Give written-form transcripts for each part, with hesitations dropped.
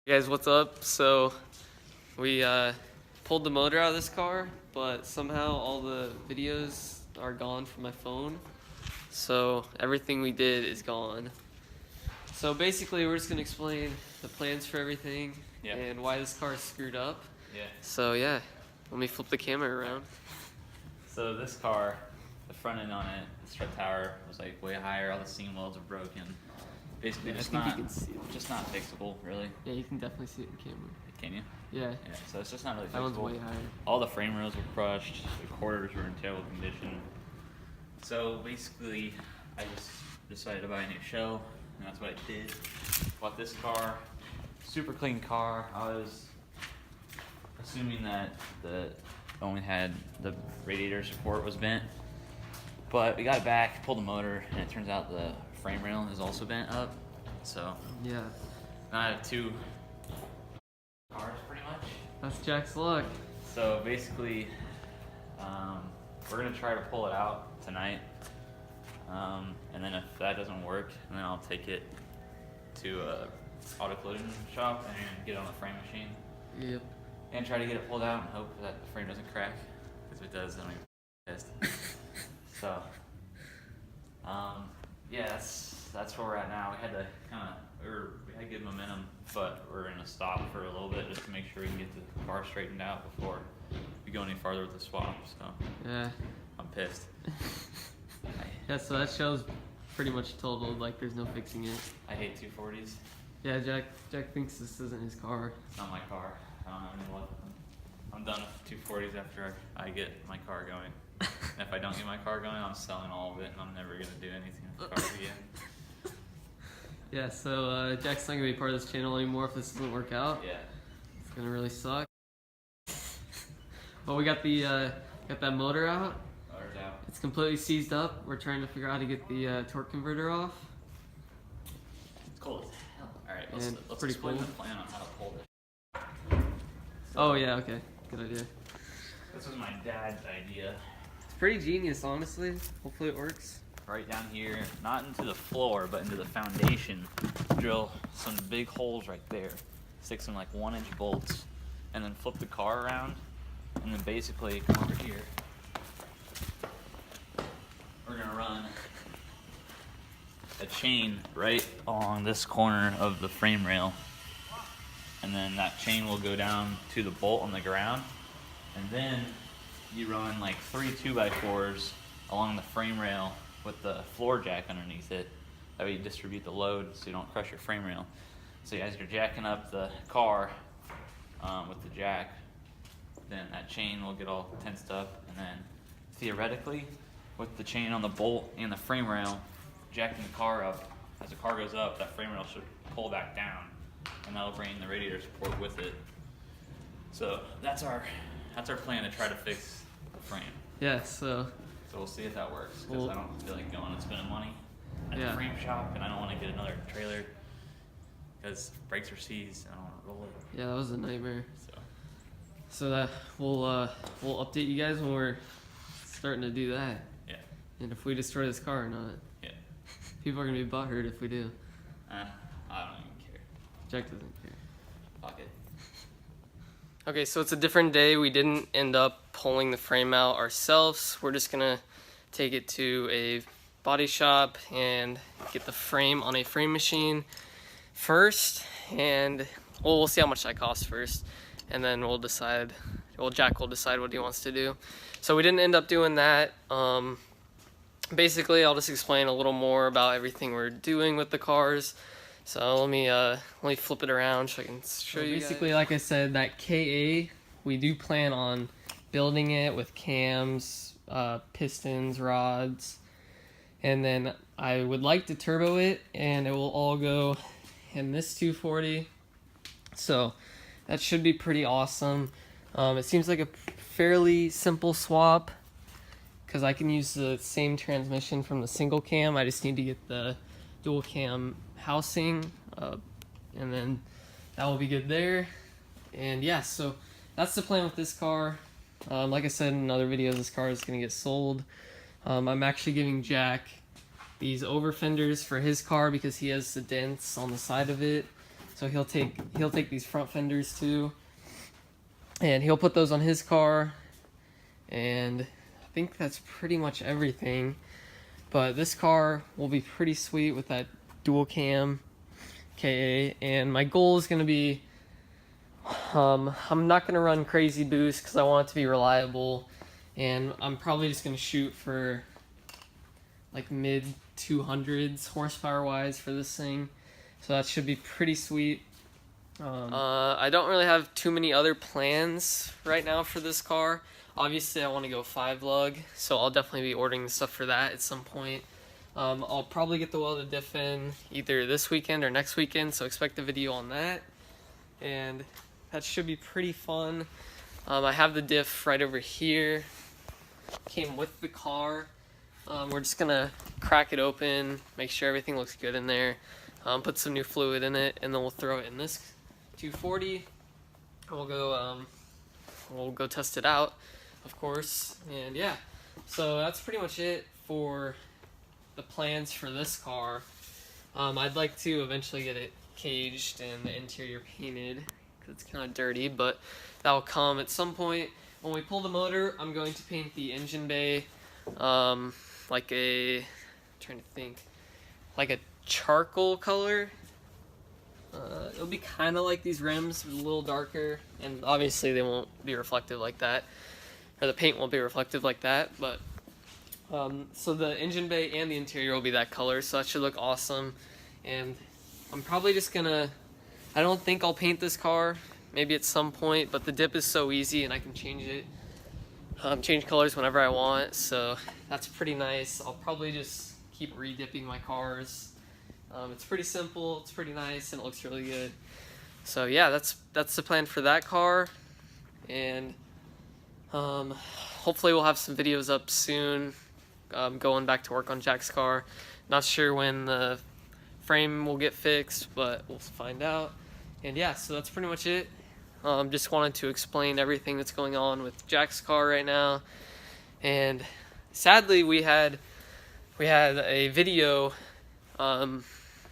Hey guys, what's up? So we pulled the motor out of this car, but somehow all the videos are gone from my phone. So everything we did is gone. So basically we're just gonna explain the plans for everything and why this car is screwed up. Yeah. So yeah, let me flip the camera around. So this car, the front end on it, the strut tower was like way higher. All the seam welds are broken. Basically, Yeah, just I think not, you can see it. just not fixable, really. Yeah, you can definitely see it in the camera. Can you? Yeah. Yeah. So it's just not really fixable. That one's way higher. All the frame rails were crushed. The quarters were in terrible condition. So basically, I just decided to buy a new shell, and that's what I did. Bought this car, super clean car. I was assuming that the only had the radiator support was bent, but we got it back, pulled the motor, and it turns out the frame rail is also bent up. So Yeah. now I have two cars pretty much. That's Jack's luck. So basically, we're gonna try to pull it out tonight, and then if that doesn't work, then I'll take it to a auto clothing shop and get it on the frame machine Yep. and try to get it pulled out and hope that the frame doesn't crack. Because if it does, then I'm pissed. So, yeah, that's where we're at now. We had to we had good momentum, but we're gonna stop for a little bit just to make sure we can get the car straightened out before we go any farther with the swap. So Yeah. I'm pissed. Yeah, so that show's pretty much totaled, like there's no fixing it. I hate 240s. Yeah, Jack thinks this isn't his car. It's not my car. I don't have any luck. I'm done with 240s after I get my car going. And if I don't get my car going, I'm selling all of it, and I'm never gonna do anything with the car again. Yeah, so Jack's not gonna be part of this channel anymore if this doesn't work out. Yeah. It's gonna really suck. But we got the got that motor out. Motor's out. It's completely seized up. We're trying to figure out how to get the torque converter off. It's cold as hell. Alright, And let's pretty explain cold. the plan on how to pull this. Oh yeah, okay, good idea. This was my dad's idea. It's pretty genius, honestly. Hopefully it works. Right down here, not into the floor, but into the foundation. Drill some big holes right there. Stick some like 1-inch bolts, and then flip the car around, and then basically come over here. We're gonna run a chain right along this corner of the frame rail, and then that chain will go down to the bolt on the ground, and then you run like 3 2x4s along the frame rail with the floor jack underneath it. That way you distribute the load so you don't crush your frame rail. So as you're jacking up the car with the jack, then that chain will get all tensed up, and then theoretically, with the chain on the bolt and the frame rail, jacking the car up, as the car goes up, that frame rail should pull back down, and that'll bring the radiator support with it. So that's our plan to try to fix the frame. Yeah, so So we'll see if that works, because I don't feel like going and spending money at Yeah. the frame shop, and I don't want to get another trailer because brakes are seized and I don't want to roll it. yeah, that was a nightmare. So So that we'll update you guys when we're starting to do that. yeah, And if we destroy this car or not. yeah. People are gonna be butthurt if we do. I don't even care. Jack doesn't care. Fuck it. Okay, so it's a different day. We didn't end up pulling the frame out ourselves. We're just gonna take it to a body shop and get the frame on a frame machine first, and we'll see how much that costs first, and then we'll decide. Well, Jack will decide what he wants to do. So we didn't end up doing that. Basically, I'll just explain a little more about everything we're doing with the cars. So let me flip it around so I can show you. Basically, like I said, that KA, we do plan on building it with cams, pistons, rods, and then I would like to turbo it, and it will all go in this 240. So that should be pretty awesome. It seems like a fairly simple swap because I can use the same transmission from the single cam. I just need to get the dual cam housing, and then that will be good there. And yeah, so that's the plan with this car. Like I said in another video, this car is gonna get sold. I'm actually giving Jack these over fenders for his car because he has the dents on the side of it. So he'll take these front fenders too, and he'll put those on his car. And I think that's pretty much everything. But this car will be pretty sweet with that dual cam KA. And my goal is going to be, I'm not going to run crazy boost because I want it to be reliable. And I'm probably just going to shoot for like mid 200s horsepower wise for this thing. So that should be pretty sweet. I don't really have too many other plans right now for this car. Obviously, I want to go 5-lug, so I'll definitely be ordering the stuff for that at some point. I'll probably get the welded diff in either this weekend or next weekend, so expect a video on that. And that should be pretty fun. I have the diff right over here. Came with the car. We're just going to crack it open, make sure everything looks good in there, put some new fluid in it, and then we'll throw it in this 240. We'll go test it out, of course. And yeah, so that's pretty much it for the plans for this car. I'd like to eventually get it caged and the interior painted because it's kind of dirty, but that'll come at some point. When we pull the motor, I'm going to paint the engine bay like a, trying to think, like a charcoal color. It'll be kind of like these rims, a little darker, and obviously they won't be reflective like that, or the paint won't be reflective like that, but so the engine bay and the interior will be that color, so that should look awesome. And I'm probably just gonna, I don't think I'll paint this car, maybe at some point, but the dip is so easy and I can change it, change colors whenever I want, so that's pretty nice. I'll probably just keep re-dipping my cars. It's pretty simple, it's pretty nice, and it looks really good. So yeah, that's the plan for that car. And hopefully we'll have some videos up soon, going back to work on Jack's car. Not sure when the frame will get fixed, but we'll find out. And yeah, so that's pretty much it. Just wanted to explain everything that's going on with Jack's car right now. And sadly, we had a video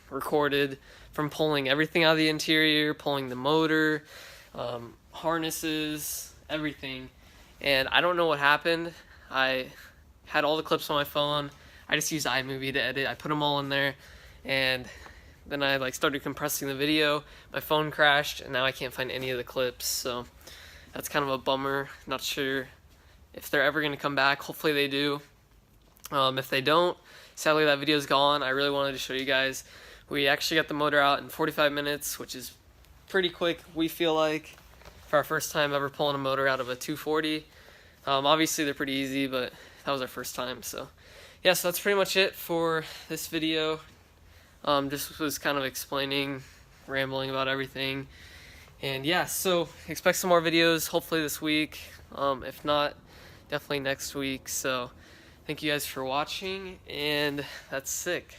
recorded from pulling everything out of the interior, pulling the motor, harnesses, everything. And I don't know what happened. I had all the clips on my phone. I just used iMovie to edit. I put them all in there, and then I started compressing the video. My phone crashed, and now I can't find any of the clips. So that's kind of a bummer. Not sure if they're ever going to come back. Hopefully they do. If they don't, sadly that video's gone. I really wanted to show you guys. We actually got the motor out in 45 minutes, which is pretty quick, we feel like, for our first time ever pulling a motor out of a 240. Obviously they're pretty easy, but that was our first time. So yeah, so that's pretty much it for this video. Just was kind of explaining, rambling about everything. And yeah, so expect some more videos, hopefully this week. If not, definitely next week. So thank you guys for watching, and that's sick.